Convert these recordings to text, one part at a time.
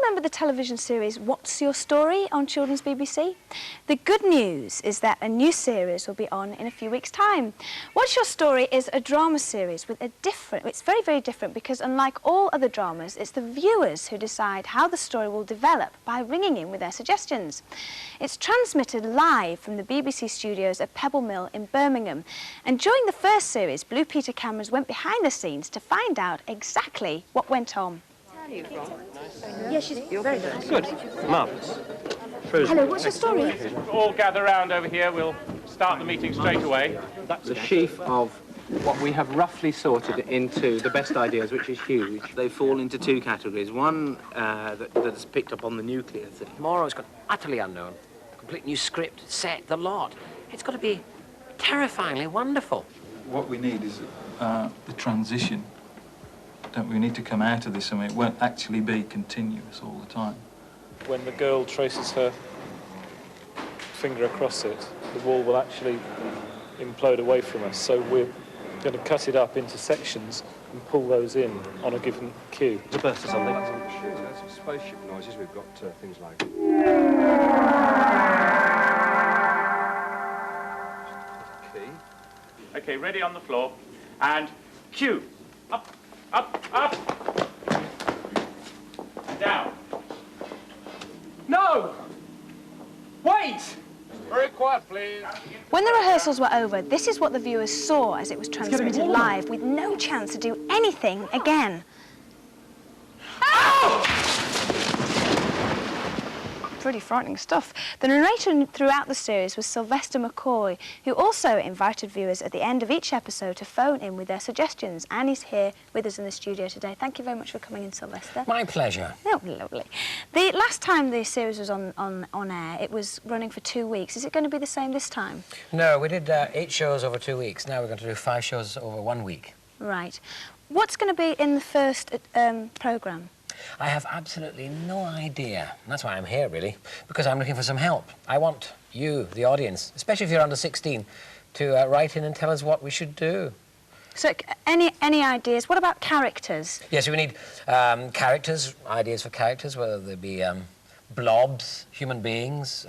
remember the television series What's Your Story on Children's BBC? The good news is that a new series will be on in a few weeks' time. What's Your Story is a drama series with a different... It's very, very different because unlike all other dramas, it's the viewers who decide how the story will develop by ringing in with their suggestions. It's transmitted live from the BBC studios at Pebble Mill in Birmingham. And during the first series, Blue Peter cameras went behind the scenes to find out exactly what went on. Yeah, she's very good. Good. Marvellous. Hello, what's your story? All gather round over here. We'll start the meeting straight away. That's a sheaf of what we have roughly sorted into the best ideas, which is huge. They fall into two categories. One that's picked up on the nuclear thing. Tomorrow's got utterly unknown. Complete new script, set, the lot. It's got to be terrifyingly wonderful. What we need is the transition. Don't we need to come out of this and it won't actually be continuous all the time. When the girl traces her finger across it, the wall will actually implode away from us. So we're going to cut it up into sections and pull those in on a given cue. The burst or something. That's some spaceship noises. We've got things like... Key. OK, ready on the floor. And cue. Up, up, up. Down. No! Wait! Very quiet, please. When the rehearsals were over, this is what the viewers saw as it was transmitted live, with no chance to do anything again. Pretty frightening stuff. The narrator throughout the series was Sylvester McCoy, who also invited viewers at the end of each episode to phone in with their suggestions, and he's here with us in the studio today. Thank you very much for coming in, Sylvester. My pleasure. Oh, lovely. The last time the series was on air, it was running for 2 weeks. Is it going to be the same this time? No, we did 8 shows over 2 weeks. Now we're going to do 5 shows over 1 week. Right. What's going to be in the first programme? I have absolutely no idea. And that's why I'm here, really, because I'm looking for some help. I want you, the audience, especially if you're under 16, to write in and tell us what we should do. So, any ideas? What about characters? Yes, we need characters, ideas for characters, whether they be blobs, human beings,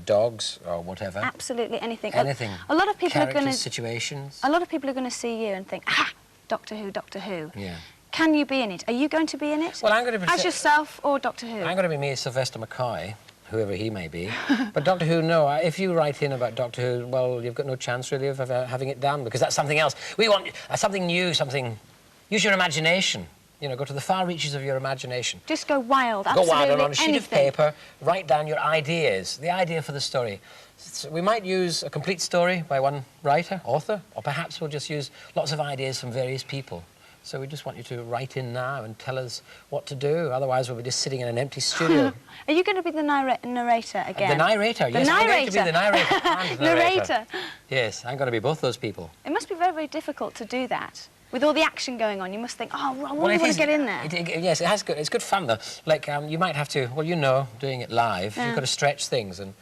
dogs, or whatever. Absolutely anything. Anything. A lot of people are going to... situations. A lot of people are going to see you and think, ah, Doctor Who, Doctor Who. Yeah. Can you be in it? Are you going to be in it? Well, I'm going to be... As yourself or Doctor Who? I'm going to be me, Sylvester McCoy, whoever he may be. But Doctor Who, no. If you write in about Doctor Who, well, you've got no chance, really, of having it done, because that's something else. We want something new, something... Use your imagination. You know, go to the far reaches of your imagination. Just go wild, absolutely. Go wild, and on a sheet anything. of paper, write down your ideas, the idea for the story. So we might use a complete story by one writer, author, or perhaps we'll just use lots of ideas from various people. So we just want you to write in now and tell us what to do. Otherwise, we'll be just sitting in an empty studio. Are you going to be the narrator again? The narrator, yes. I'm going to be the narrator and the narrator. Yes, I'm going to be both those people. It must be very, very difficult to do that. With all the action going on, you must think, oh, I really want to get in there. Yes, it's good fun, though. Like, you might have to, well, you know, doing it live, you've got to stretch things, and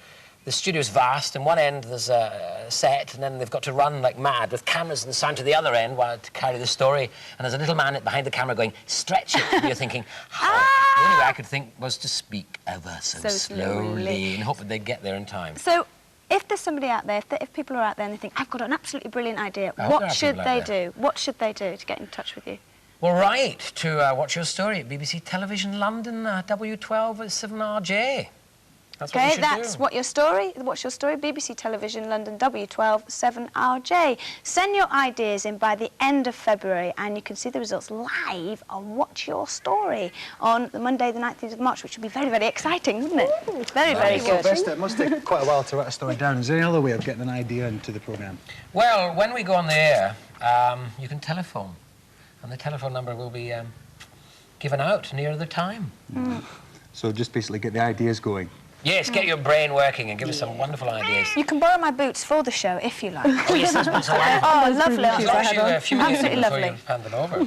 the studio's vast, and one end there's a set, and then they've got to run like mad with cameras and sound to the other end while to carry the story, and there's a little man behind the camera going, stretch it, and you're thinking, how? The only way I could think was to speak ever so slowly and hope that they'd get there in time. So, if there's somebody out there, if people are out there and they think, I've got an absolutely brilliant idea, what should they do? What should they do to get in touch with you? Well, write to What's Your Story at BBC Television London, W12 at 7RJ. That's what you should do. That's What's Your Story, BBC Television London, W12 7RJ. Send your ideas in by the end of February, and you can see the results live on What's Your Story on the Monday, the 19th of March, which will be very, very exciting, wouldn't it? Ooh, very, very good. It must take quite a while to write a story down. Is there any other way of getting an idea into the programme? Well, when we go on the air, you can telephone, and the telephone number will be given out near the time. So just basically get the ideas going. Yes, get your brain working and give us some wonderful ideas. You can borrow my boots for the show if you like. Oh, yes, those boots are wonderful. Oh, lovely. As long as you fumigate them before you Absolutely lovely. hand them over.